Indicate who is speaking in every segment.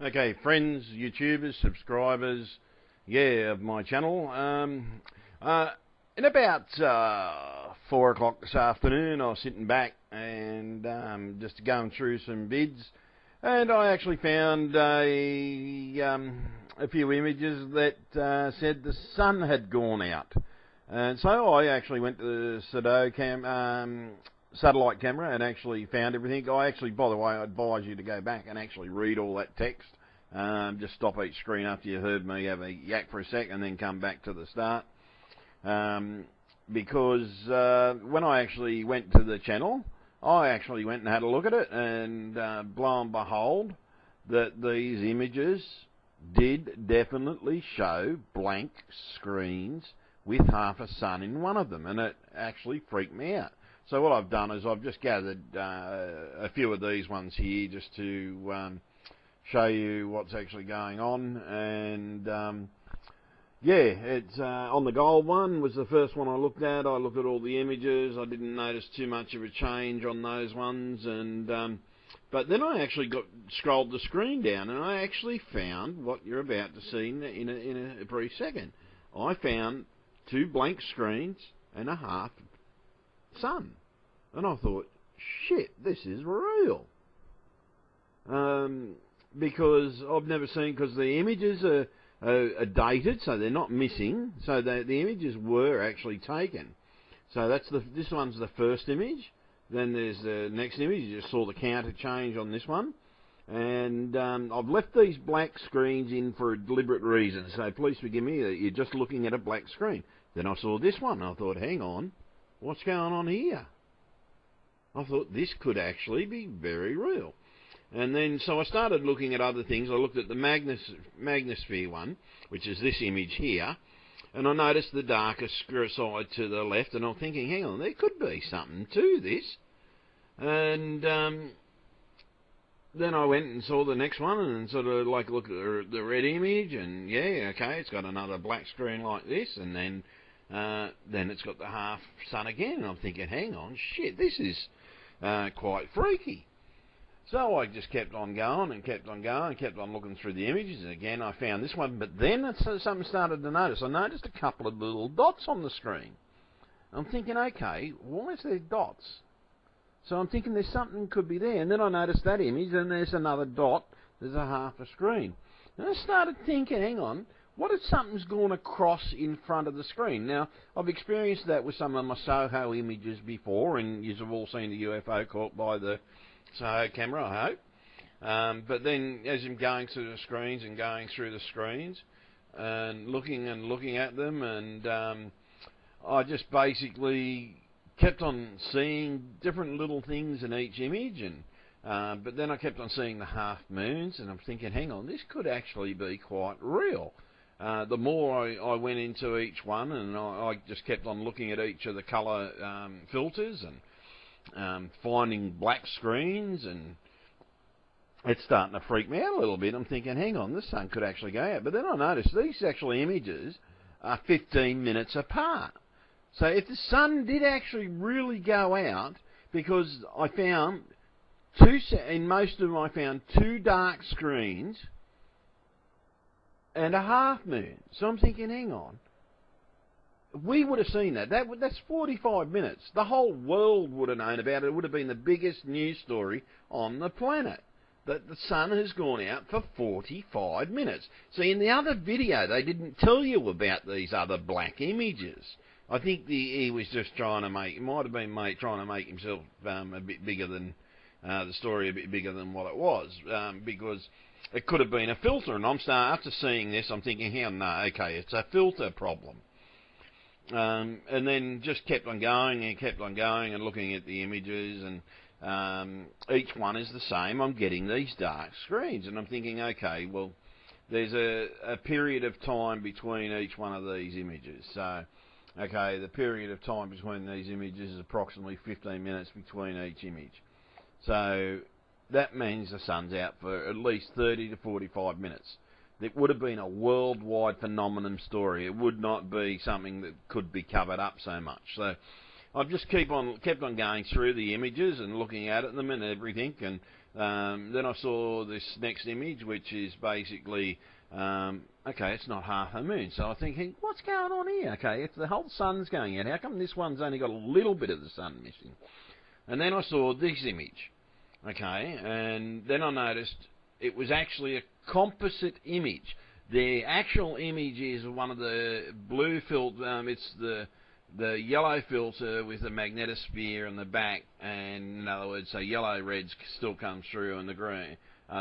Speaker 1: Okay, friends, YouTubers, subscribers, of my channel. In about 4 o'clock this afternoon, I was sitting back and just going through some vids, and I actually found a few images that said the sun had gone out. And so I actually went to the satellite camera and actually found everything. I actually, by the way, I advise you to go back and actually read all that text. Just stop each screen after you heard me have a yak for a sec and then come back to the start. Because when I actually went to the channel, I actually went and had a look at it, and lo and behold, that these images did definitely show blank screens with half a sun in one of them, and it actually freaked me out. So what I've done is I've just gathered a few of these ones here just to show you what's actually going on. And it's on the gold one was the first one I looked at. I looked at all the images. I didn't notice too much of a change on those ones, and but then I actually scrolled the screen down, and I actually found what you're about to see in a brief second. I found 2 blank screens and a half sun, and I thought, shit, this is real. Because I've never seen, because the images are dated, so they're not missing, so the images were actually taken. So this one's the first image. Then there's the next image. You just saw the counter change on this one. And I've left these black screens in for a deliberate reason, so please forgive me that you're just looking at a black screen. Then I saw this one, and I thought, hang on, what's going on here? I thought this could actually be very real. And then, so I started looking at other things. I looked at the magnosphere one, which is this image here, and I noticed the darker side to the left, and I'm thinking, hang on, there could be something to this. And then I went and saw the next one, and sort of like looked at the red image, and okay, it's got another black screen like this, and then it's got the half sun again, and I'm thinking, hang on, shit, this is quite freaky. So I just kept on going and kept on going and kept on looking through the images, and again I found this one, but then something started to notice. I noticed a couple of little dots on the screen. I'm thinking, okay, why is there dots? So I'm thinking there's something could be there, and then I noticed that image, and there's another dot, there's a half a screen. And I started thinking, hang on, what if something's gone across in front of the screen? Now, I've experienced that with some of my Soho images before, and you've all seen the UFO caught by the Soho camera, I hope. But then as I'm going through the screens and going through the screens and looking at them, and I just basically kept on seeing different little things in each image, and but then I kept on seeing the half moons, and I'm thinking, hang on, this could actually be quite real. The more I went into each one, and I just kept on looking at each of the colour filters and finding black screens, and it's starting to freak me out a little bit. I'm thinking, hang on, the sun could actually go out. But then I noticed these actually images are 15 minutes apart. So if the sun did actually really go out, because I found in most of them I found 2 dark screens and a half moon. So I'm thinking, hang on, we would have seen that. That's 45 minutes. The whole world would have known about it. It would have been the biggest news story on the planet, that the sun has gone out for 45 minutes. See, in the other video, they didn't tell you about these other black images. I think he was just trying to make, it might have been trying to make himself a bit bigger than, the story a bit bigger than what it was, because it could have been a filter. And after seeing this, I'm thinking, no, okay, it's a filter problem. And then just kept on going and looking at the images, and each one is the same. I'm getting these dark screens, and I'm thinking, okay, well, there's a period of time between each one of these images. So, okay, the period of time between these images is approximately 15 minutes between each image. So that means the sun's out for at least 30 to 45 minutes. It would have been a worldwide phenomenon story. It would not be something that could be covered up so much. So I've just kept on going through the images and looking at them and everything, and Then I saw this next image, which is basically, okay, it's not half a moon. So I'm thinking, what's going on here? Okay, if the whole sun's going out, how come this one's only got a little bit of the sun missing? And then I saw this image, okay, and then I noticed it was actually a composite image. The actual image is one of the blue filter, it's the yellow filter with the magnetosphere in the back, and in other words, so yellow reds still comes through, and the green,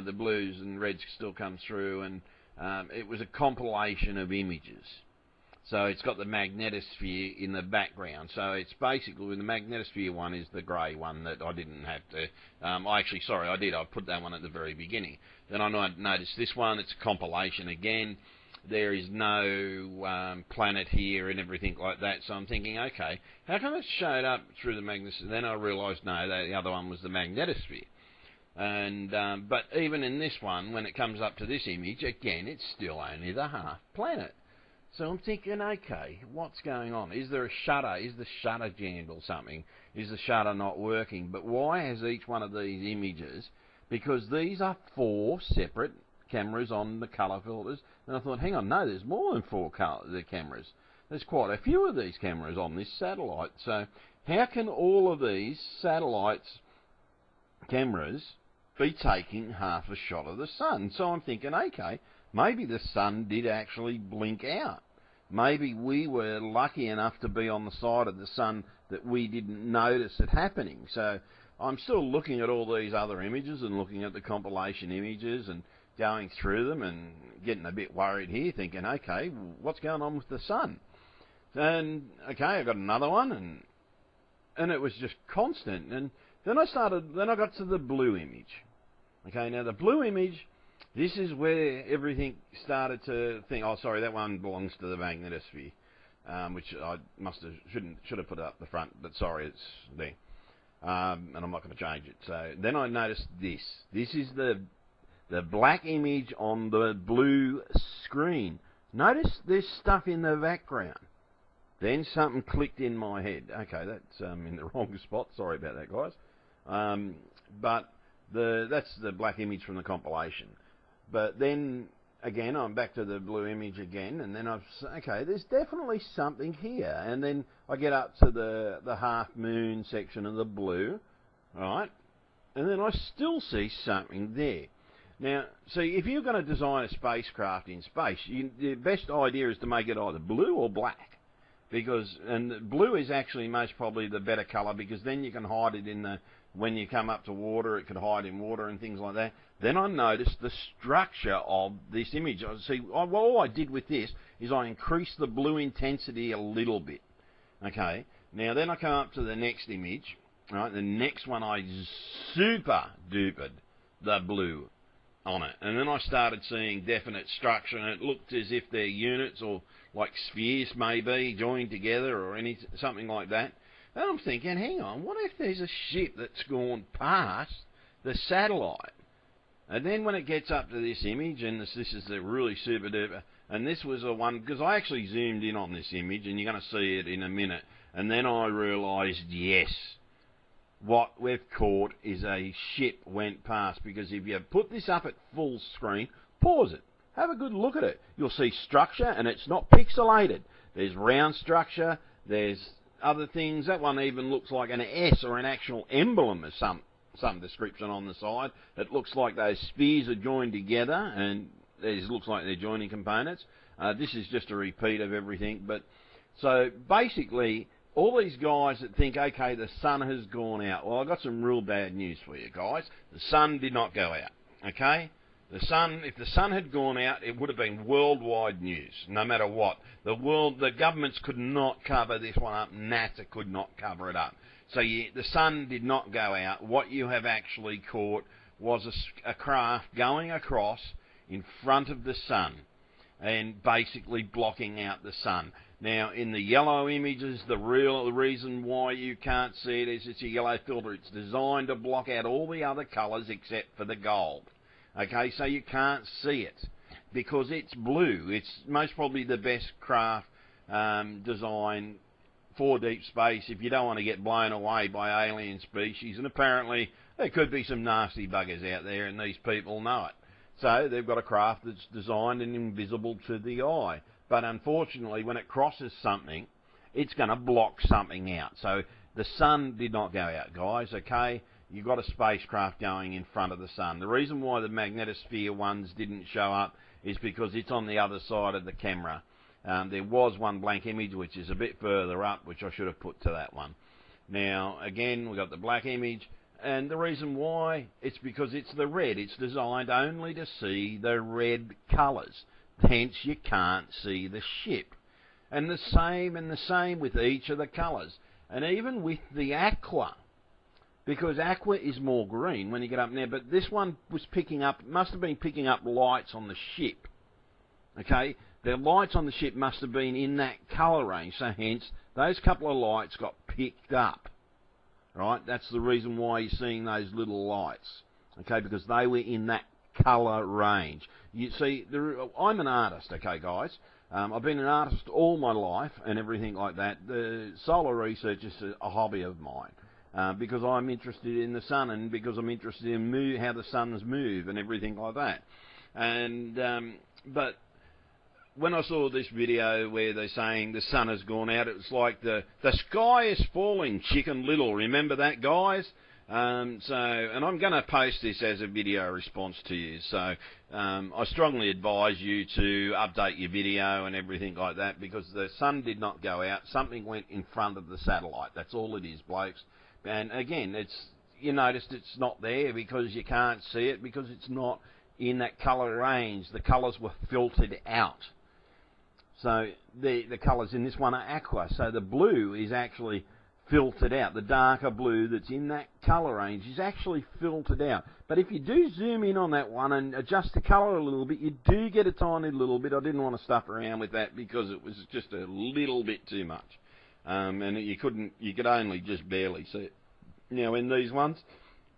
Speaker 1: the blues and reds still come through, and it was a compilation of images. So it's got the magnetosphere in the background. So it's basically, the magnetosphere one is the grey one that I didn't have to, I did, I put that one at the very beginning. Then I noticed this one, it's a compilation again. There is no planet here and everything like that. So I'm thinking, okay, how come it showed up through the magnetosphere? Then I realised, no, the other one was the magnetosphere. And but even in this one, when it comes up to this image, again, it's still only the half planet. So I'm thinking, okay, what's going on? Is there a shutter? Is the shutter jammed or something? Is the shutter not working? But why has each one of these images? Because these are 4 separate cameras on the colour filters. And I thought, hang on, no, there's more than 4 cameras. There's quite a few of these cameras on this satellite. So how can all of these satellites cameras be taking half a shot of the sun? So I'm thinking, okay, maybe the sun did actually blink out. Maybe we were lucky enough to be on the side of the sun that we didn't notice it happening. So I'm still looking at all these other images and looking at the compilation images and going through them and getting a bit worried here, thinking, okay, what's going on with the sun? And okay, I got another one, and it was just constant. And then I got to the blue image. Okay, now the blue image, this is where everything started to think, oh, sorry, that one belongs to the magnetosphere, which I should have put up the front, but sorry, it's there. And I'm not going to change it. So then I noticed this. This is the black image on the blue screen. Notice there's stuff in the background. Then something clicked in my head. Okay, that's in the wrong spot. Sorry about that, guys. But that's the black image from the compilation. But then, again, I'm back to the blue image again, and then okay, there's definitely something here. And then I get up to the half moon section of the blue, right? And then I still see something there. Now, see, if you're going to design a spacecraft in space, the best idea is to make it either blue or black. And blue is actually most probably the better colour, because then you can hide it when you come up to water, it could hide in water and things like that. Then I noticed the structure of this image. All I did with this is I increased the blue intensity a little bit. Okay, now then I come up to the next image. Right, the next one I super dupered the blue on it, and then I started seeing definite structure, and it looked as if they're units or like spheres maybe joined together or something like that. And I'm thinking, hang on, what if there's a ship that's gone past the satellite? And then when it gets up to this image, and this is the really super duper, and this was a one, because I actually zoomed in on this image, and you're going to see it in a minute, and then I realised, yes, what we've caught is a ship went past, because if you put this up at full screen, pause it, have a good look at it, you'll see structure, and it's not pixelated. There's round structure, there's other things. That one even looks like an S or an actual emblem of some description on the side. It looks like those spheres are joined together, and it looks like they're joining components. This is just a repeat of everything. But so basically, all these guys that think, okay, the sun has gone out. Well, I've got some real bad news for you guys. The sun did not go out. Okay? If the sun had gone out, it would have been worldwide news, no matter what. The governments could not cover this one up. NASA could not cover it up. So the sun did not go out. What you have actually caught was a craft going across in front of the sun and basically blocking out the sun. Now, in the yellow images, the reason why you can't see it is it's a yellow filter. It's designed to block out all the other colours except for the gold. Okay, so you can't see it because it's blue. It's most probably the best craft design for deep space if you don't want to get blown away by alien species. And apparently There could be some nasty buggers out there, and these people know it. So they've got a craft that's designed and invisible to the eye. But unfortunately, when it crosses something, it's going to block something out. So the sun did not go out, guys, okay? You've got a spacecraft going in front of the sun. The reason why the magnetosphere ones didn't show up is because it's on the other side of the camera. There was one blank image, which is a bit further up, which I should have put to that one. Now, again, we've got the black image. And the reason why, it's because it's the red. It's designed only to see the red colours. Hence, you can't see the ship. And the same with each of the colours. And even with the aqua, because aqua is more green when you get up there, but this one was picking up, must have been picking up lights on the ship. Okay, the lights on the ship must have been in that colour range, so hence, those couple of lights got picked up. Right, that's the reason why you're seeing those little lights, okay, because they were in that colour range. You see, I'm an artist, okay, guys. I've been an artist all my life and everything like that. The solar research is a hobby of mine because I'm interested in the sun and because I'm interested in how the suns move and everything like that. And but when I saw this video where they're saying the sun has gone out, it was like the sky is falling, Chicken Little. Remember that, guys? And I'm going to post this as a video response to you. So I strongly advise you to update your video and everything like that because the sun did not go out. Something went in front of the satellite. That's all it is, blokes. And again, you noticed it's not there because you can't see it because it's not in that colour range. The colours were filtered out. So the colours in this one are aqua. So the blue is actually filtered out. The darker blue that's in that colour range is actually filtered out. But if you do zoom in on that one and adjust the colour a little bit, you do get a tiny little bit. I didn't want to stuff around with that because it was just a little bit too much. And you could only just barely see it. Now in these ones,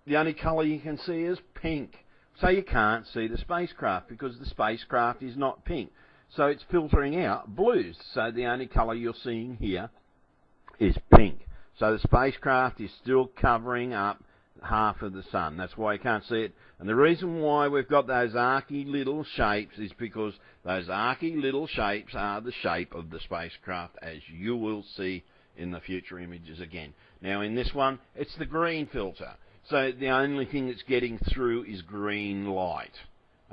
Speaker 1: the only colour you can see is pink. So you can't see the spacecraft because the spacecraft is not pink. So it's filtering out blues. So the only colour you're seeing here is pink. So the spacecraft is still covering up half of the sun. That's why you can't see it. And the reason why we've got those archy little shapes is because those archy little shapes are the shape of the spacecraft, as you will see in the future images again. Now in this one, it's the green filter. So the only thing that's getting through is green light.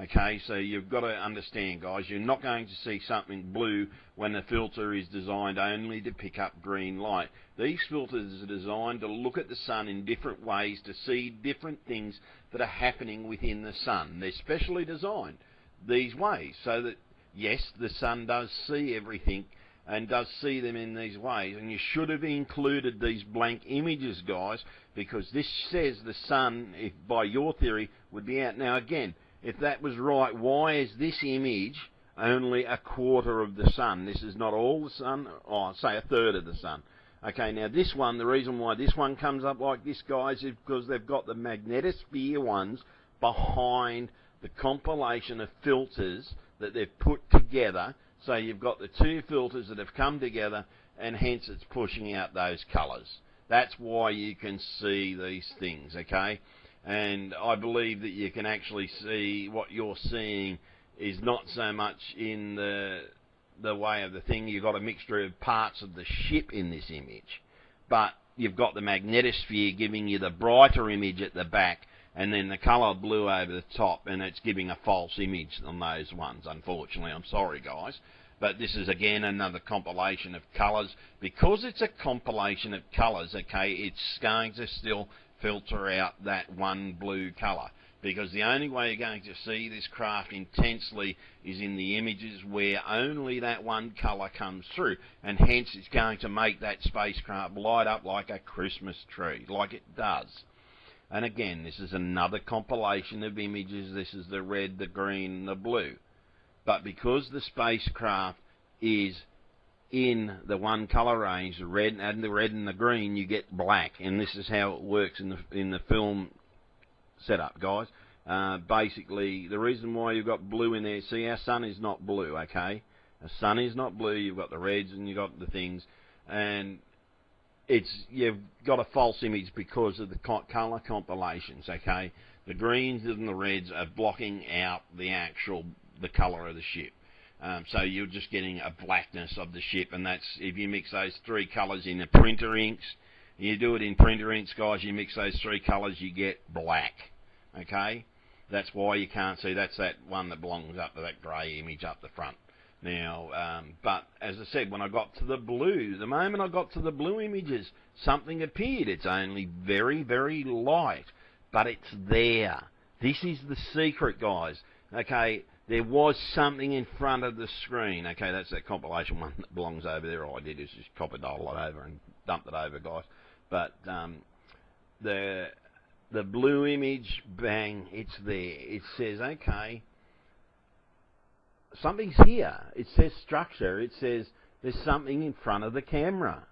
Speaker 1: Okay, so you've got to understand, guys, you're not going to see something blue when the filter is designed only to pick up green light. These filters are designed to look at the sun in different ways to see different things that are happening within the sun. They're specially designed these ways so that, yes, the sun does see everything and does see them in these ways. And you should have included these blank images, guys, because this says the sun, if by your theory, would be out. Now, again, if that was right, why is this image only a quarter of the sun? This is not all the sun, or say a third of the sun. Okay, now this one, the reason why this one comes up like this, guys, is because they've got the magnetosphere ones behind the compilation of filters that they've put together. So you've got the two filters that have come together, and hence it's pushing out those colours. That's why you can see these things, okay? And I believe that you can actually see what you're seeing is not so much in the way of the thing. You've got a mixture of parts of the ship in this image, but you've got the magnetosphere giving you the brighter image at the back and then the colour blue over the top, and it's giving a false image on those ones, unfortunately. I'm sorry, guys. But this is, again, another compilation of colours. Because it's a compilation of colours, okay, it's going to still filter out that one blue colour, because the only way you're going to see this craft intensely is in the images where only that one colour comes through, and hence it's going to make that spacecraft light up like a Christmas tree, like it does. And again, this is another compilation of images. This is the red, the green, and the blue. But because the spacecraft is in the one colour range, the red and the green, you get black, and this is how it works in the film setup, guys. Basically, the reason why you've got blue in there, see, our sun is not blue, okay? Our sun is not blue. You've got the reds and you've got the things, and you've got a false image because of the colour compilations, okay? The greens and the reds are blocking out the colour of the ship. So you're just getting a blackness of the ship, and that's, if you mix those three colours in the printer inks, you do it in printer inks, guys, you mix those three colours, you get black, okay? That's why you can't see, that's that one that belongs up to that grey image up the front. Now, but as I said, when I got to the blue, the moment I got to the blue images, something appeared. It's only very, very light, but it's there. This is the secret, guys. Okay, there was something in front of the screen. Okay, that's that compilation one that belongs over there. All I did is just copy it all over and dumped it over, guys. But the blue image, bang, it's there. It says, okay, something's here. It says structure. It says there's something in front of the camera.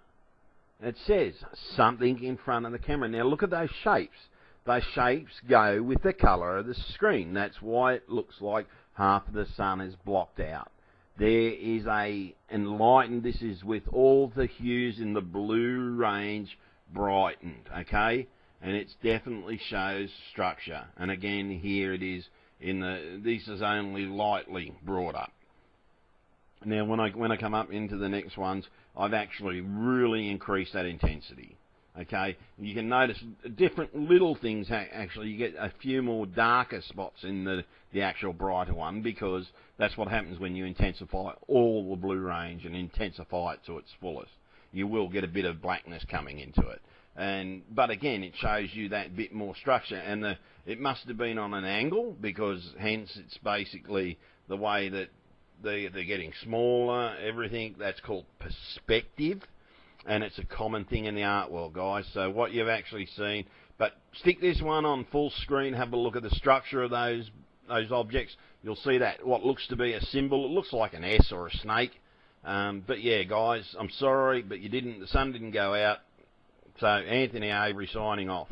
Speaker 1: It says something in front of the camera. Now look at those shapes. Those shapes go with the colour of the screen. That's why it looks like half of the sun is blocked out. There is a enlightened, this is with all the hues in the blue range brightened, okay? And it definitely shows structure. And again, here it is. This is only lightly brought up. Now, when I come up into the next ones, I've actually really increased that intensity. Okay, you can notice different little things. Actually, you get a few more darker spots in the actual brighter one, because that's what happens when you intensify all the blue range and intensify it to its fullest. You will get a bit of blackness coming into it. But again, it shows you that bit more structure, and it must have been on an angle, because hence it's basically the way that they're getting smaller, everything. That's called perspective, and it's a common thing in the art world, guys. So what you've actually seen, but stick this one on full screen, have a look at the structure of those objects. You'll see that what looks to be a symbol, it looks like an S or a snake. But yeah, guys, I'm sorry, but the sun didn't go out. So Anthony Avery signing off.